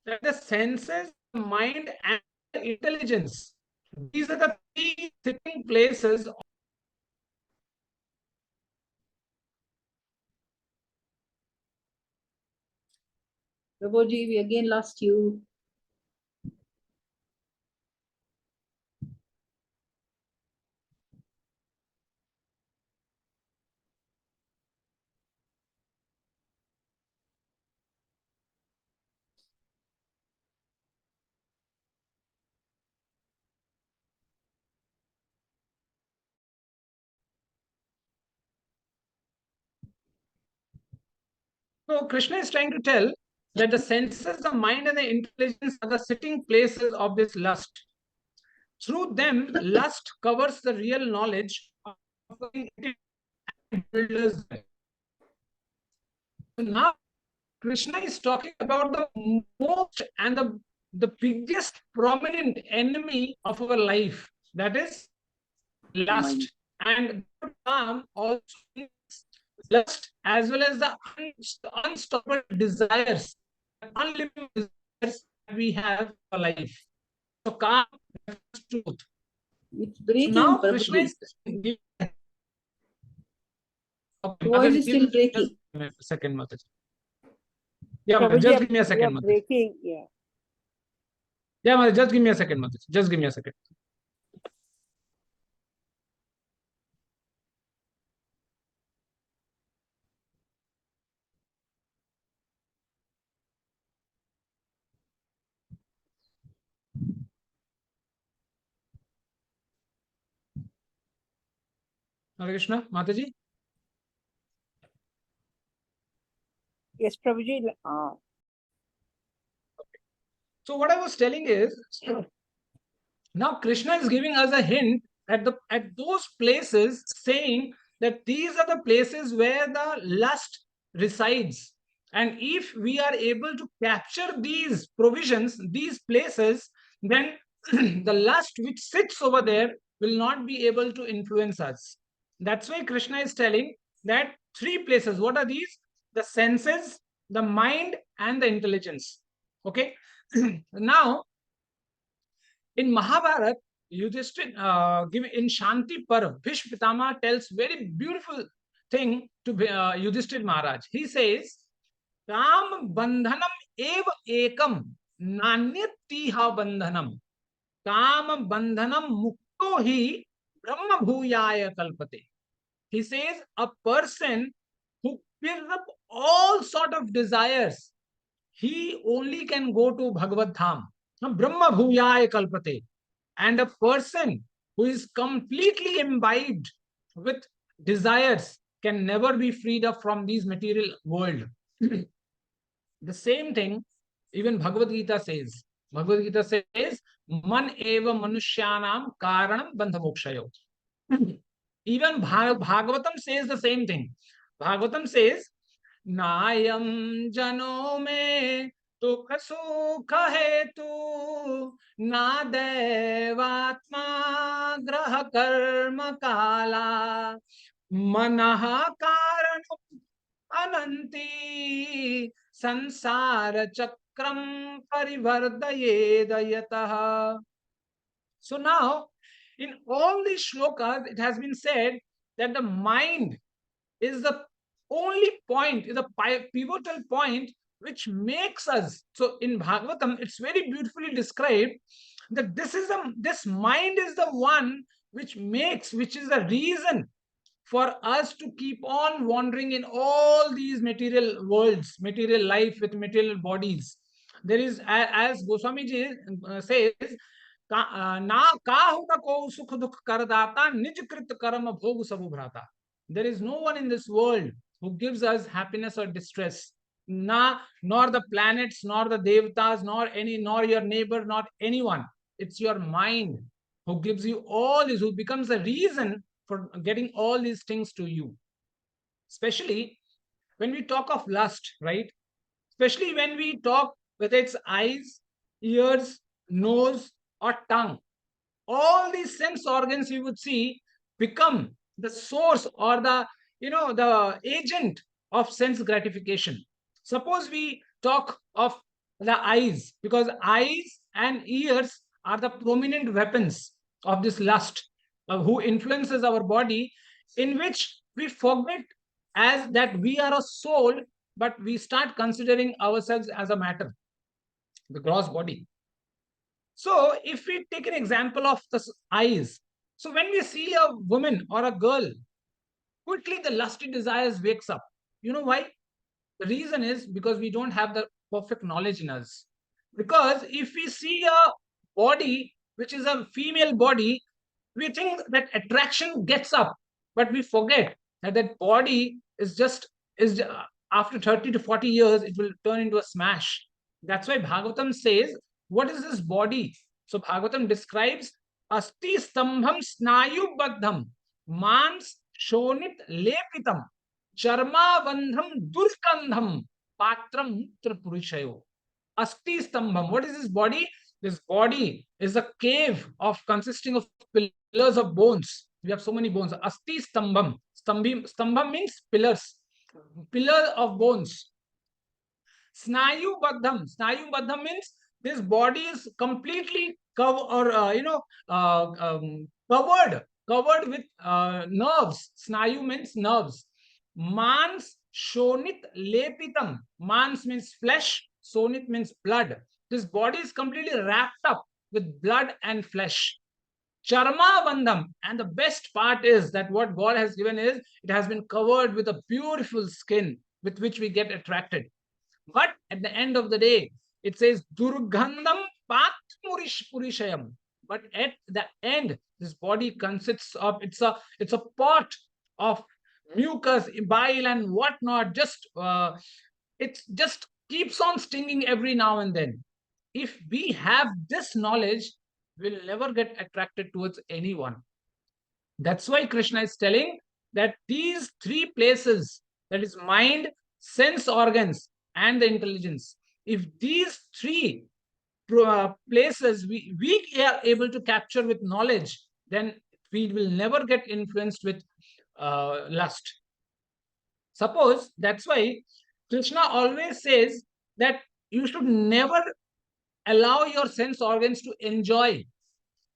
that the senses, mind, and intelligence, these are the three sitting places. Prabhuji, we again lost you. So Krishna is trying to tell that the senses, the mind, and the intelligence are the sitting places of this lust. Through them, lust covers the real knowledge of builders. So now Krishna is talking about the most and the biggest prominent enemy of our life, that is lust. And Bhagavad-gītā also lust as well as the unstoppable desires, unlimited desires that we have for life. So calm truth. It's breaking, So now Prabhuji. Krishna is Voice is still breaking. Second, Mataji. Yeah, Prabhuji, just give me a second, Mataji. breaking, yeah. Yeah, Mataji, just give me a second, Mataji. Just give me a second. Hare Krishna, Mataji. Yes, Prabhuji. So what I was telling is, now Krishna is giving us a hint at those places, saying that these are the places where the lust resides. And if we are able to capture these provisions, these places, then the lust which sits over there will not be able to influence us. That's why Krishna is telling that three places. What are these? The senses, the mind, and the intelligence. Okay. Now, in Mahabharata, Yudhishthira, in Shanti Parv, Bhishma Pitama tells very beautiful thing to Yudhishthira Maharaj. He says, Kam bandhanam eva ekam nanyatiha bandhanam. Kam bandhanam mukto hi brahma bhuyaya kalpate. He says, a person who gives up all sort of desires, he only can go to Bhagavad-dham. Brahma bhuyaya kalpate. And a person who is completely imbibed with desires can never be freed up from these material world. The same thing even Bhagavad-gītā says. Bhagavad-gītā says, Man eva manushyanam karanam bandha mokshayo. Even Bhagavatam says the same thing. Bhagavatam says, Nayam jano me दुख सुख हेतु ना देवात्मा ग्रह कर्म काला मनः कारण अनंति संसार चक्रम परिवर्तयेद यतः. So now, in all these shlokas, it has been said that the mind is the only point, is a pivotal point which makes us. So in Bhagavatam, it's very beautifully described that this mind is the one which is the reason for us to keep on wandering in all these material worlds, material life with material bodies. There is, as Goswami ji says, na kahu na ko sukh dukh kardata nij krit karma bhog sabu bhrata. There is no one in this world who gives us happiness or distress. Nor the planets, nor the devatas, nor your neighbor, not anyone. It's your mind who gives you all this, who becomes the reason for getting all these things to you. Especially when we talk of lust, right? Especially when we talk whether it's eyes, ears, nose, or tongue. All these sense organs you would see become the source or the agent of sense gratification. Suppose we talk of the eyes, because eyes and ears are the prominent weapons of this lust, who influences our body, in which we forget as that we are a soul, but we start considering ourselves as a matter, the gross body. So if we take an example of the eyes, so when we see a woman or a girl, quickly the lusty desires wakes up. You know why? The reason is because we don't have the perfect knowledge in us. Because if we see a body which is a female body, we think that attraction gets up, but we forget that that body is after 30 to 40 years it will turn into a smash. That's why Bhagavatam says, what is this body? So Bhagavatam describes asti stambham snayu baddham mans shonit lepitam charmavandham durkandham patram tripurishayo. Asti stambham. What is this body? This body is a cave of consisting of pillars of bones. We have so many bones. Asti stambham. Stambham means pillars. Pillar of bones. Snayu baddham. Snayu baddham means this body is completely covered covered with nerves. Snayu means nerves. Mans shonit lepitam. Mans means flesh. Sonit means blood. This body is completely wrapped up with blood and flesh. Charma vandam. And the best part is that what God has given is it has been covered with a beautiful skin with which we get attracted. But at the end of the day, it says Durgandham Pat Purishayam. But at the end, this body consists of it's a pot of mucus, bile, and whatnot. It just keeps on stinging every now and then. If we have this knowledge, we'll never get attracted towards anyone. That's why Krishna is telling that these three places, that is mind, sense organs, and the intelligence, if these three places we are able to capture with knowledge, then we will never get influenced with lust. Suppose that's why Krishna always says that you should never allow your sense organs to enjoy.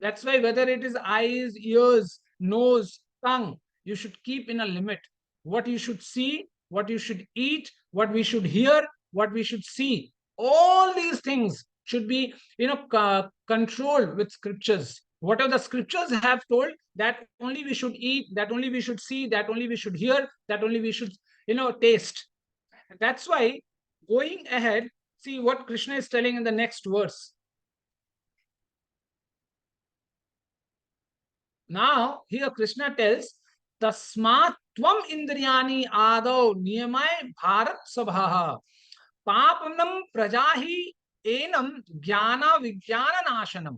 That's why whether it is eyes, ears, nose, tongue, you should keep in a limit. What you should see, what you should eat, what we should hear, what we should see. All these things should be, controlled with scriptures. Whatever the scriptures have told, that only we should eat, that only we should see, that only we should hear, that only we should, taste. That's why going ahead, see what Krishna is telling in the next verse. Now, here Krishna tells, Tasmat tvam indriyani adau niyamai bharat sabhaha papamnam prajahi enam jnana vijnana nashanam.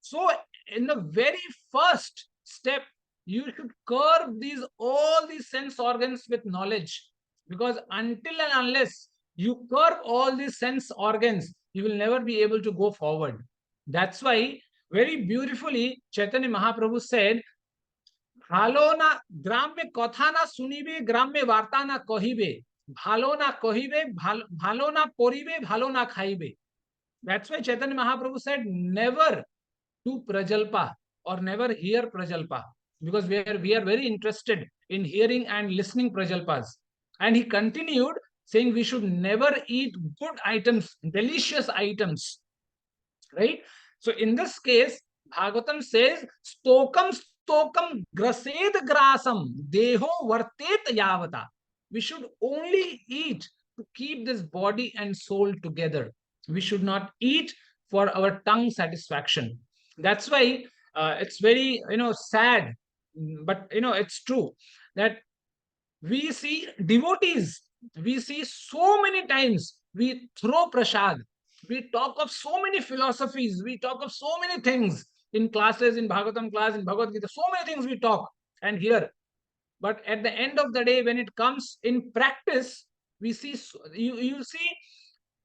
So, in the very first step, you should curb all these sense organs with knowledge. Because until and unless you curb all these sense organs, you will never be able to go forward. That's why very beautifully Chaitanya Mahaprabhu said, Bhalo na gramya katha na sunibe, gramya varta na kahibe, bhalo na kahibe, bhalo na poribe, bhalo na khaibe. That's why Chaitanya Mahaprabhu said, never do prajalpa or never hear prajalpa, because we are very interested in hearing and listening prajalpas. And he continued saying we should never eat good items, delicious items, right? So in this case, Bhagavatam says, stokam grased grasam deho vartet yavata. We should only eat to keep this body and soul together. We should not eat for our tongue satisfaction. That's why it's very, sad, but, it's true that we see devotees, we see so many times we throw prasad. We talk of so many philosophies, we talk of so many things in classes, in Bhagavatam class, in Bhagavad-gītā, so many things we talk and hear. But at the end of the day, when it comes in practice, we see, you see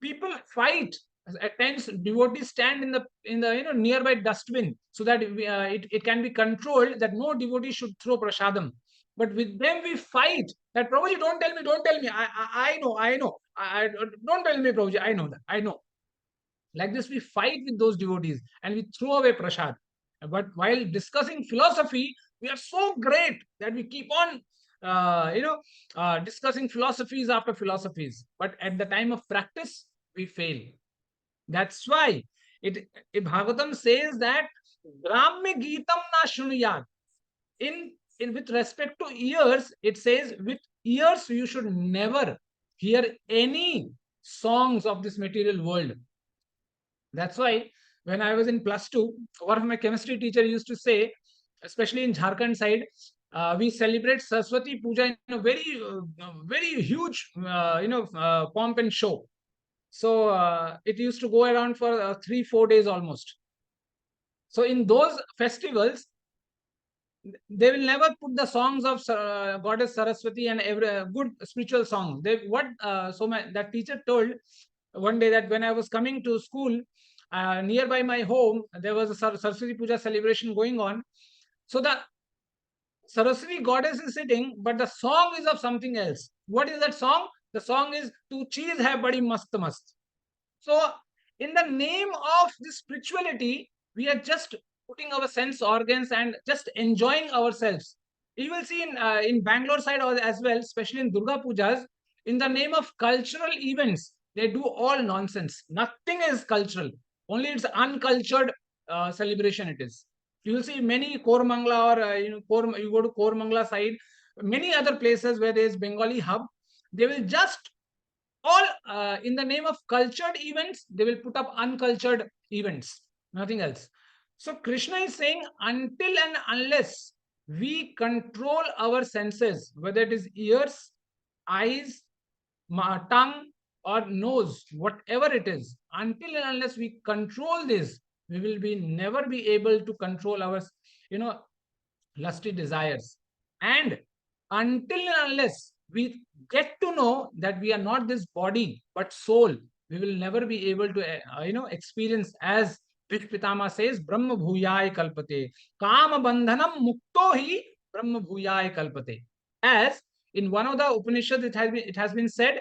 people fight. At times, devotees stand in the nearby dustbin so that it can be controlled that no devotee should throw prasadam. But with them we fight. That Prabhuji, don't tell me, don't tell me. I know, I know. Don't tell me, Prabhuji. I know that. I know. Like this, we fight with those devotees and we throw away prasad. But while discussing philosophy, we are so great that we keep on, discussing philosophies after philosophies. But at the time of practice, we fail. That's why Bhagavatam says that Gramya Gitam na shunuyat. In with respect to ears, it says with ears you should never hear any songs of this material world. That's why when I was in +2, one of my chemistry teacher used to say, especially in Jharkhand side, we celebrate Saraswati Puja in a very huge, pomp and show. So it used to go around for 3-4 days almost. So in those festivals, they will never put the songs of goddess Saraswati and every good spiritual songs. That teacher told one day that when I was coming to school, nearby my home, there was a Saraswati Puja celebration going on. So the Saraswati goddess is sitting, but the song is of something else. What is that song? The song is "Tu cheez hai badi mast mast." So, in the name of this spirituality, we are just putting our sense organs and just enjoying ourselves. You will see in Bangalore side as well, especially in Durga Pujas, in the name of cultural events, they do all nonsense. Nothing is cultural. Only it's uncultured celebration. It is. You will see many Kormangla or you go to Kormangla side, many other places where there is Bengali hub. They will just all in the name of cultured events, they will put up uncultured events, nothing else. So Krishna is saying, until and unless we control our senses, whether it is ears, eyes, tongue, or nose, whatever it is, until and unless we control this, we will be never be able to control our, lusty desires. And until and unless we get to know that we are not this body but soul, we will never be able to experience, as Bhishma Pitama says, Brahma Bhuyai Kalpate, Kama Bandhanam Mukto Hi Brahma Bhuyai Kalpate. As in one of the Upanishads it has been said,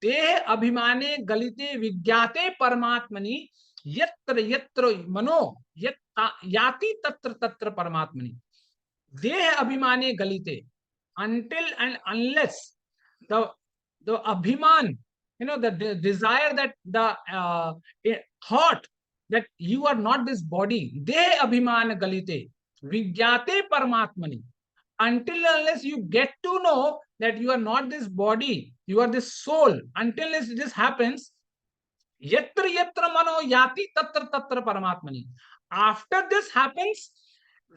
Deha Abhimane Galite Vigyate Paramatmani Yatra Yatra Mano Yati Tatra Tatra Paramatmani. Deha Abhimane Galite. Until and unless the abhiman, the desire, that the thought that you are not this body, de abhiman galite vigyate paramatmani. Until unless you get to know that you are not this body, you are this soul, until this happens, yatra yatra mano yati tatra tatra paramatmani. After this happens,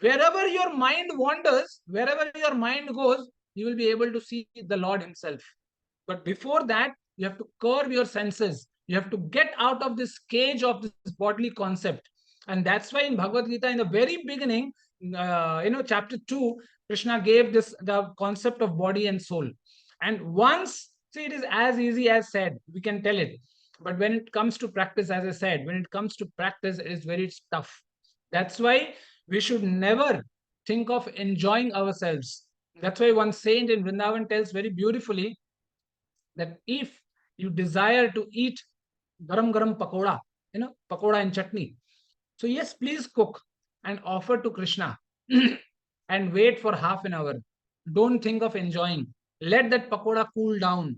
wherever your mind wanders, wherever your mind goes, you will be able to see the Lord himself. But before that, you have to curb your senses. You have to get out of this cage of this bodily concept. And that's why in Bhagavad-gītā, in the very beginning, chapter 2, Krishna gave the concept of body and soul. And once, see, it is as easy as said, we can tell it. But when it comes to practice, as I said, when it comes to practice, it is very tough. That's why we should never think of enjoying ourselves. That's why one saint in Vrindavan tells very beautifully that if you desire to eat garam garam pakoda, pakoda and chutney, so yes, please cook and offer to Krishna and wait for half an hour. Don't think of enjoying. Let that pakoda cool down.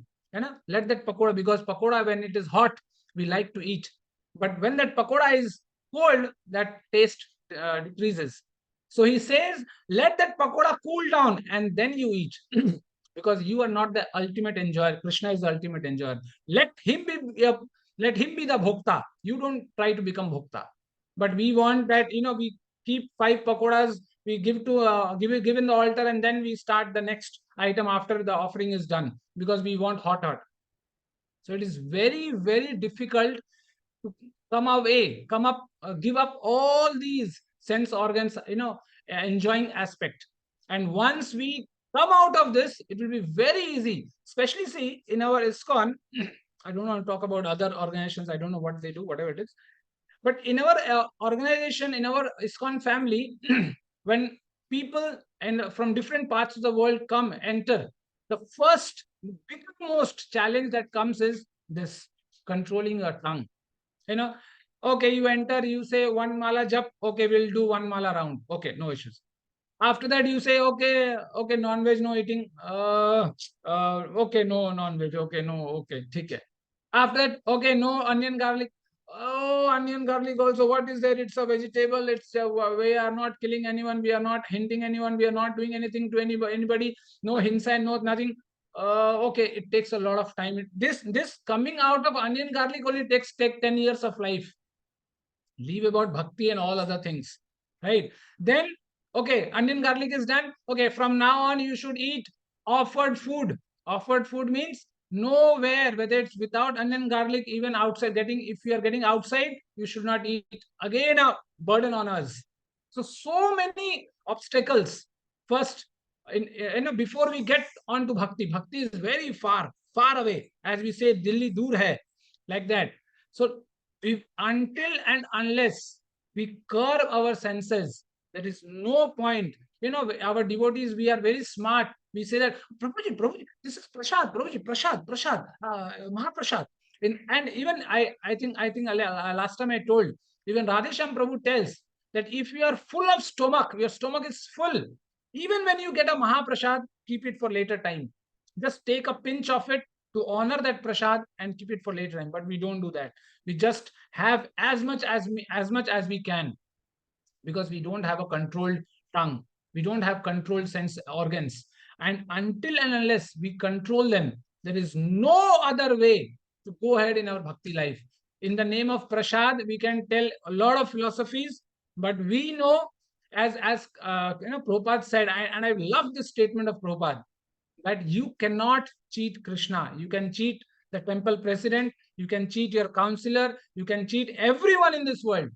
Let that pakoda, because pakoda, when it is hot, we like to eat. But when that pakoda is cold, that taste decreases. So he says, let that pakoda cool down and then you eat. Because you are not the ultimate enjoyer. Krishna is the ultimate enjoyer. Let him be the bhokta. You don't try to become bhokta. But we want that, we keep 5 pakodas, we give in the altar, and then we start the next item after the offering is done, because we want hot. So it is very, very difficult to give up all these sense organs, enjoying aspect. And once we come out of this, it will be very easy. Especially, see, in our ISKCON, I don't want to talk about other organizations, I don't know what they do, whatever it is. But in our organization, in our ISKCON family, when people and from different parts of the world come, enter. The first, most challenge that comes is this, controlling your tongue. Okay, you enter, you say one mala jap, okay, we'll do one mala round. Okay, no issues. After that, you say, okay, non-veg, no eating. Okay, no non-veg. Okay, no, okay, ठीक है. After that, okay, no onion garlic. Oh, onion garlic also. What is there? It's a vegetable. We are not killing anyone. We are not hinting anyone. We are not doing anything to anybody. No hinsa and no nothing. Okay, it takes a lot of time. This coming out of onion garlic only take 10 years of life. Leave about bhakti and all other things, right? Then, okay, onion garlic is done. Okay, from now on, you should eat offered food. Offered food means nowhere, whether it's without onion garlic, even outside. If you are getting outside, you should not eat. Again, a burden on us. So many obstacles. First, before we get on to bhakti is very far away. As we say, Delhi dur hai, like that. So until and unless we curb our senses, there is no point. Our devotees, we are very smart. We say that, Prabhuji, this is prasad, Prabhuji, prasad, Mahaprasad. And even I think last time I told, even Radhesham Prabhu tells that if you are full of stomach, your stomach is full, even when you get a Mahaprasad, keep it for later time. Just take a pinch of it to honor that prasad and keep it for later time. But we don't do that. We just have as much as we can, because we don't have a controlled tongue. We don't have controlled sense organs. And until and unless we control them, there is no other way to go ahead in our bhakti life. In the name of prasad, we can tell a lot of philosophies, but we know, as Prabhupada said, and I love this statement of Prabhupada, that you cannot cheat Krishna. You can cheat the temple president, you can cheat your counselor, you can cheat everyone in this world.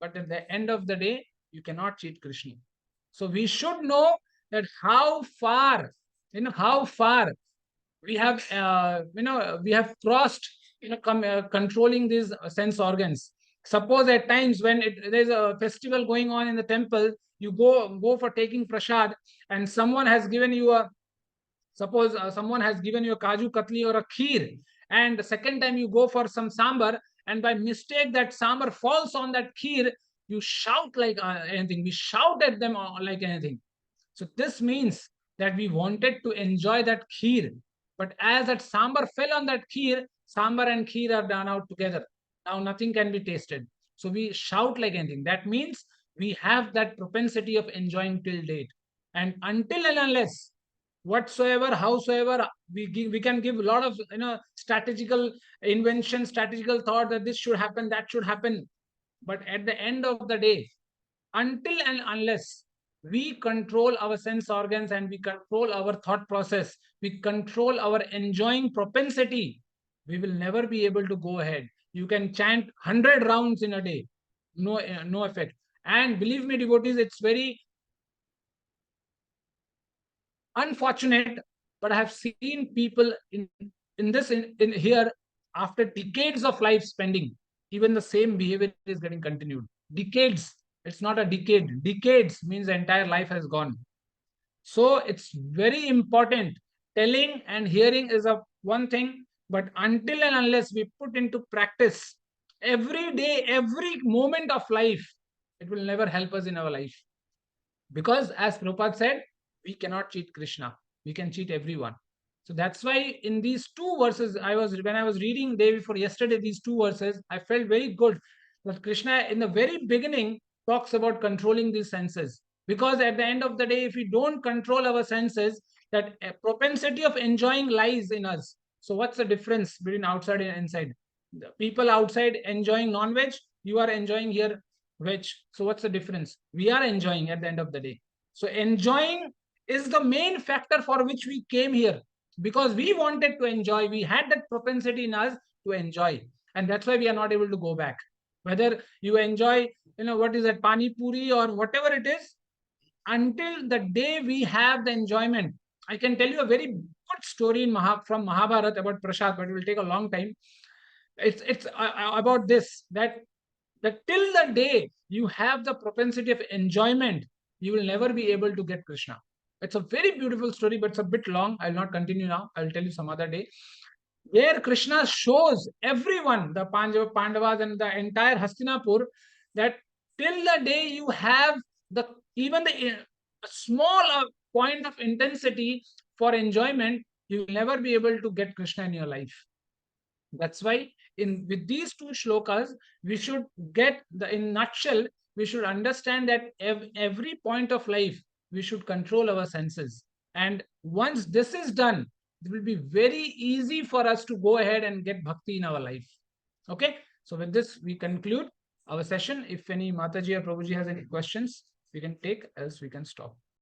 But at the end of the day, you cannot cheat Krishna. So we should know that how far we have, we have crossed, controlling these sense organs. Suppose at times when there's a festival going on in the temple, you go for taking prasad, and someone has given you a kaju katli or a kheer, and the second time you go for some sambar, and by mistake that sambar falls on that kheer, you shout like anything. We shout at them like anything. So this means that we wanted to enjoy that kheer, but as that sambar fell on that kheer, sambar and kheer are done out together. Now nothing can be tasted. So we shout like anything. That means we have that propensity of enjoying till date. And until and unless, whatsoever, howsoever, we can give a lot of strategical invention, strategical thought that this should happen, that should happen. But at the end of the day, until and unless we control our sense organs and we control our thought process, we control our enjoying propensity, we will never be able to go ahead. You can chant 100 rounds in a day, no effect. And believe me, devotees, it's very unfortunate, but I have seen people in here, after decades of life spending, even the same behavior is getting continued. Decades. It's not a decade. Decades means the entire life has gone. So it's very important. Telling and hearing is one thing, but until and unless we put into practice every day, every moment of life, it will never help us in our life. Because as Prabhupada said, we cannot cheat Krishna. We can cheat everyone. So that's why in these two verses, when I was reading day before yesterday, these two verses, I felt very good that Krishna in the very beginning talks about controlling these senses. Because at the end of the day, if we don't control our senses, that propensity of enjoying lies in us. So what's the difference between outside and inside? The people outside enjoying non-veg, you are enjoying here veg. So what's the difference? We are enjoying at the end of the day. So enjoying is the main factor for which we came here, because we wanted to enjoy. We had that propensity in us to enjoy, and that's why we are not able to go back. Whether you enjoy, what is that, pani puri or whatever it is, until the day we have the enjoyment. I can tell you a very good story from Mahabharata about prasad, but it will take a long time. It's about this, that till the day you have the propensity of enjoyment, you will never be able to get Krishna. It's a very beautiful story, but it's a bit long. I'll not continue now. I'll tell you some other day. Where Krishna shows everyone, the Pandavas and the entire Hastinapur, that till the day you have even the small point of intensity for enjoyment, you will never be able to get Krishna in your life. That's why with these two shlokas, we should get in nutshell, we should understand that every point of life, we should control our senses. And once this is done, it will be very easy for us to go ahead and get bhakti in our life. Okay. So with this, we conclude our session. If any Mataji or Prabhuji has any questions, we can take, else we can stop.